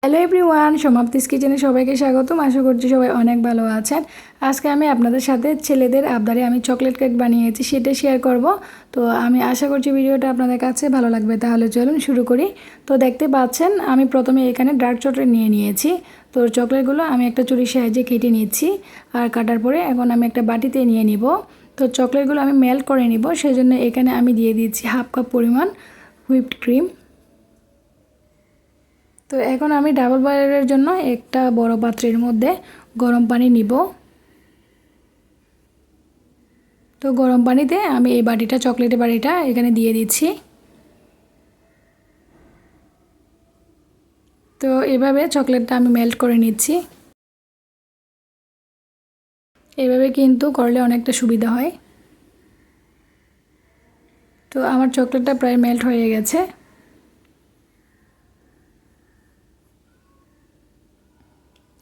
Hello everyone, সমাপ্তিস কিচেনে সবাইকে স্বাগতম। আশা করছি সবাই অনেক ভালো আছেন। আজকে আমি আপনাদের সাথে ছেলেদের আবদারে আমি চকলেট কেক বানিয়েছি সেটা শেয়ার করব। তো আমি আশা করছি ভিডিওটা আপনাদের কাছে ভালো লাগবে। তাহলে চলুন শুরু করি। তো দেখতে পাচ্ছেন আমি প্রথমে এখানে ডার্ক চকলেট নিয়ে নিয়েছি। তো চকলেটগুলো আমি একটা ছুরির সাহায্যে কেটে নিচ্ছি। আর কাটার পরে এখন আমি একটা বাটিতে নিয়ে নিব। তো চকলেটগুলো আমি মেল্ট করে নিব, সেজন্য এখানে আমি দিয়ে দিচ্ছি হাফ কাপ পরিমাণ হুইপড ক্রিম। তো এখন আমি ডাবল বয়েলের জন্য একটা বড় পাত্রের মধ্যে গরম পানি নিব। তো গরম পানিতে আমি এই বাটিটা, চকলেটের বাটিটা এখানে দিয়ে দিচ্ছি। তো এভাবে চকলেটটা আমি মেল্ট করে নিচ্ছি। এভাবে কিন্তু করলে অনেকটা সুবিধা হয়। তো আমার চকলেটটা প্রায় মেল্ট হয়ে গেছে।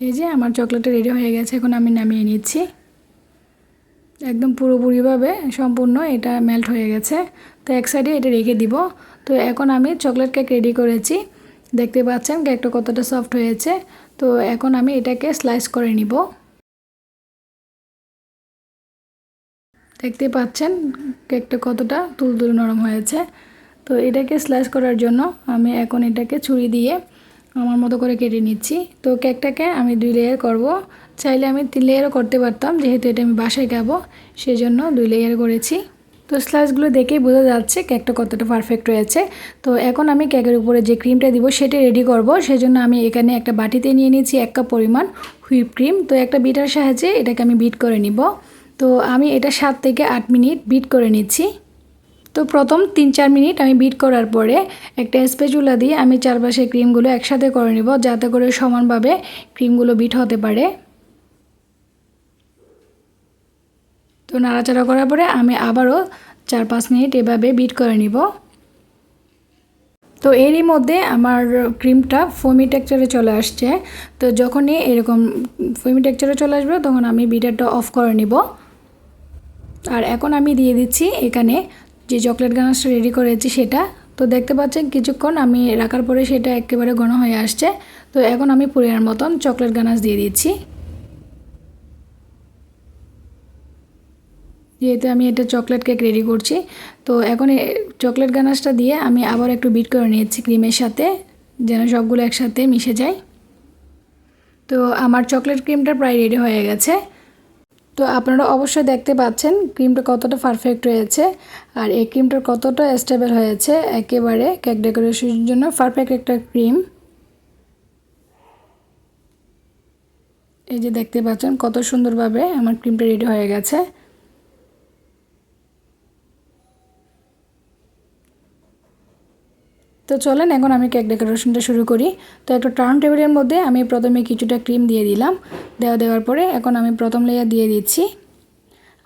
এই যে আমার চকলেটটা রেডি হয়ে গেছে, এখন আমি নামিয়ে নিচ্ছি। একদম পুরোপুরিভাবে সম্পূর্ণ এটা মেল্ট হয়ে গেছে। তো এক সাইডে এটা রেখে দিব। তো এখন আমি চকলেট কেক রেডি করেছি। দেখতে পাচ্ছেন কেকটা কতটা সফট হয়েছে। তো এখন আমি এটাকে স্লাইস করে নিব। দেখতে পাচ্ছেন কেকটা কতটা তুলতুলে নরম হয়েছে। তো এটাকে স্লাইস করার জন্য আমি এখন এটাকে ছুরি দিয়ে আমার মতো করে কেটে নিচ্ছি। তো কেকটাকে আমি 2 লেয়ার করব। চাইলে আমি 3 লেয়ারও করতে পারতাম, যেহেতু এটা আমি বাসায় খাবো সেজন্য 2 লেয়ার করেছি। তো স্লাইসগুলো দেখেই বোঝা যাচ্ছে কেকটা কতটা পারফেক্ট হয়েছে। তো এখন আমি কেকের উপরে যে ক্রিমটা দিব সেটা রেডি করব। সেজন্য আমি এখানে একটা বাটিতে নিয়ে নিয়েছি 1 কাপ পরিমাণ হুইপ ক্রিম। তো একটা বিটার সাহায্যে এটাকে আমি বিট করে নিব। তো আমি এটা 7 থেকে 8 মিনিট বিট করে নিচ্ছি। তো প্রথম 3-4 মিনিট আমি বিট করার পরে একটা স্প্যাচুলা দিয়ে আমি চারপাশে ক্রিমগুলো একসাথে করে নিব, যাতে করে সমানভাবে ক্রিমগুলো বিট হতে পারে। তো নাড়াচাড়া করার পরে আমি আবারও 4-5 মিনিট এভাবে বিট করে নিব। তো এরই মধ্যে আমার ক্রিমটা ফোমি টেক্সচারে চলে আসছে। তো যখনই এরকম ফোমি টেক্সচারে চলে আসবে তখন আমি বিটারটা অফ করে নিব। আর এখন আমি দিয়ে দিচ্ছি এখানে যে চকলেট গানাশটা রেডি করেছি সেটা। তো দেখতে পাচ্ছেন কিছুক্ষণ আমি রাখার পরে সেটা একেবারে ঘন হয়ে আসছে। তো এখন আমি পুরিয়ার মতন চকলেট গানাশ দিয়ে দিচ্ছি। যেহেতু আমি এটা চকলেট কেক রেডি করছি, তো এখন চকলেট গানাশটা দিয়ে আমি আবার একটু বিট করে নিয়েছি ক্রিমের সাথে, যেন সবগুলো একসাথে মিশে যায়। তো আমার চকলেট ক্রিমটা প্রায় রেডি হয়ে গেছে। তো আপনারা অবশ্যই দেখতে পাচ্ছেন ক্রিমটা কতটা পারফেক্ট হয়েছে আর এই ক্রিমটা কতটা স্টেবল হয়েছে। একেবারে কেক ডেকোরেশনের জন্য পারফেক্ট একটা ক্রিম। এই যে দেখতে পাচ্ছেন কত সুন্দরভাবে আমার ক্রিমটা রেডি হয়ে গেছে। তো চলেন এখন আমি কেক ডেকোরেশনটা শুরু করি। তো একটা টার্ন টেবিলের মধ্যে আমি প্রথমে কিছুটা ক্রিম দিয়ে দিলাম। দেওয়ার পরে এখন আমি প্রথম লেয়ার দিয়ে দিচ্ছি।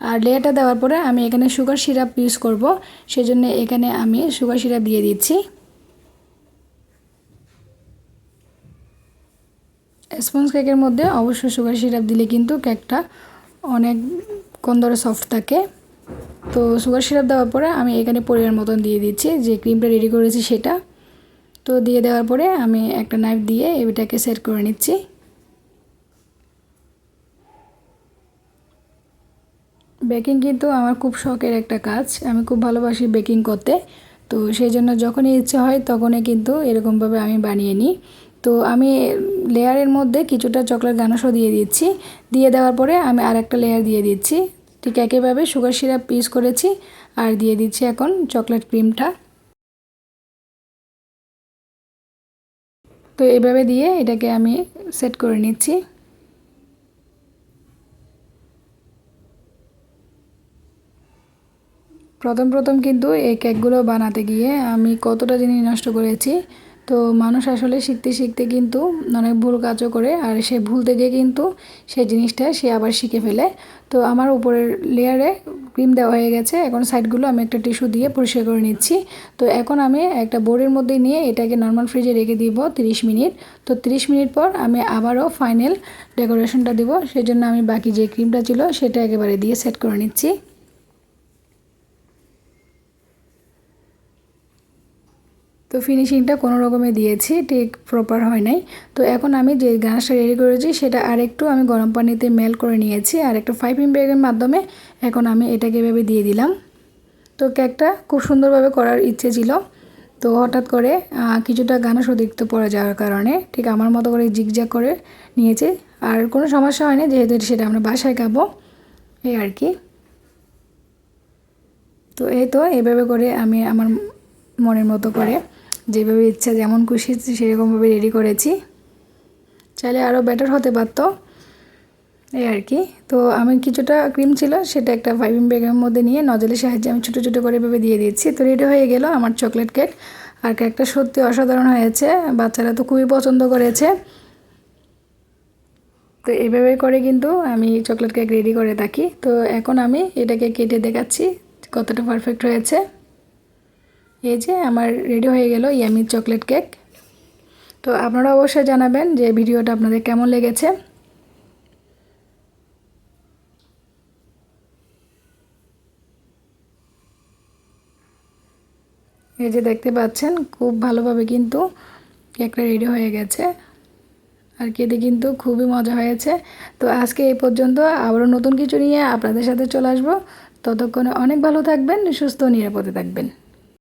আর লেয়ারটা দেওয়ার পরে আমি এখানে সুগার সিরাপ ইউজ করব, সেজন্য এখানে আমি সুগার সিরাপ দিয়ে দিচ্ছি। স্পঞ্জ কেকের মধ্যে অবশ্যই সুগার সিরাপ দিলে কিন্তু কেকটা অনেক কোন ধরে সফট থাকে। তো সুগার সিরাপ দেওয়ার পরে আমি এখানে পরিমাণ মতন দিয়ে দিচ্ছি যে ক্রিমটা রেডি করেছি সেটা। তো দিয়ে দেওয়ার পরে আমি একটা নাইফ দিয়ে এটাকে সেট করে নিচ্ছি। বেকিং কিন্তু আমার খুব শখের একটা কাজ, আমি খুব ভালোবাসি বেকিং করতে। তো সেই জন্য যখনই ইচ্ছে হয় তখনই কিন্তু এরকমভাবে আমি বানিয়ে নিই। তো আমি লেয়ারের মধ্যে কিছুটা চকলেট গানাশও দিয়ে দিচ্ছি। দিয়ে দেওয়ার পরে আমি আরেকটা লেয়ার দিয়ে দিচ্ছি। ঠিক একইভাবে সুগার সিরাপ ইউজ করেছি আর দিয়ে দিচ্ছি এখন চকলেট ক্রিমটা। তো এইভাবে দিয়ে এটাকে আমি সেট করে নিচ্ছি। প্রথম কিন্তু এই কেকগুলো বানাতে গিয়ে আমি কতটা জিনিস নষ্ট করেছি। তো মানুষ আসলে শিখতে শিখতে কিন্তু অনেক ভুল কাজও করে, আর সে ভুল থেকে কিন্তু সেই জিনিসটা সে আবার শিখে ফেলে। তো আমার উপরের লেয়ারে ক্রিম দেওয়া হয়ে গেছে, এখন সাইডগুলো আমি একটা টিস্যু দিয়ে পরিষ্কার করে নিচ্ছি। তো এখন আমি একটা বোর্ডের মধ্যে নিয়ে এটাকে নর্মাল ফ্রিজে রেখে দিব 30 মিনিট। তো 30 মিনিট পর আমি আবারও ফাইনাল ডেকোরেশনটা দিব, সেজন্য আমি বাকি যে ক্রিমটা ছিল সেটা একেবারে দিয়ে সেট করে নিচ্ছি। তো ফিনিশিংটা কোনো রকমে দিয়েছি, ঠিক প্রপার হয় নাই। তো এখন আমি যে গানাশটা রেডি করেছি সেটা আরেকটু আমি গরম পানিতে মেল্ট করে নিয়েছি, আর একটা পাইপিং ব্যাগের মাধ্যমে এখন আমি এটাকে এভাবে দিয়ে দিলাম। তো কেকটা খুব সুন্দরভাবে করার ইচ্ছে ছিল, তো হঠাৎ করে কিছুটা গানাশ অতিরিক্ত পড়ে যাওয়ার কারণে ঠিক আমার মতো করে জিগজ্যাগ করে নিয়েছি। আর কোনো সমস্যা হয়নি, যেহেতু সেটা আমরা বাসায় খাবো, এই আর কি। তো এই তো এইভাবে করে আমি আমার মনের মতো করে যেভাবে ইচ্ছা যেমন খুশি সেরকমভাবে রেডি করেছি। চাইলে আরও বেটার হতে পারতো, এই আর কি। তো আমি কিছুটা ক্রিম ছিল সেটা একটা পাইপিং ব্যাগের মধ্যে নিয়ে নজলের সাহায্যে আমি ছোটো ছোটো করে এভাবে দিয়ে দিচ্ছি। তো রেডি হয়ে গেল আমার চকলেট কেক। আর কেকটা সত্যি অসাধারণ হয়েছে, বাচ্চারা তো খুবই পছন্দ করেছে। তো এইভাবে করে কিন্তু আমি চকলেট কেক রেডি করে থাকি। তো এখন আমি এটাকে কেটে দেখাচ্ছি কতটা পারফেক্ট হয়েছে। এই যে আমার রেডি হয়ে গেল ইয়ামি চকলেট কেক। তো আপনারা অবশ্যই জানাবেন যে ভিডিওটা আপনাদের কেমন লেগেছে। এই যে দেখতে পাচ্ছেন খুব ভালোভাবে কিন্তু কেকটা রেডি হয়ে গেছে, আর খেতে কিন্তু খুবই মজা হয়েছে। তো আজকে এই পর্যন্ত, আবারও নতুন কিছু নিয়ে আপনাদের সাথে চলে আসবো। ততক্ষণে অনেক ভালো থাকবেন, সুস্থ ও নিরাপদে থাকবেন।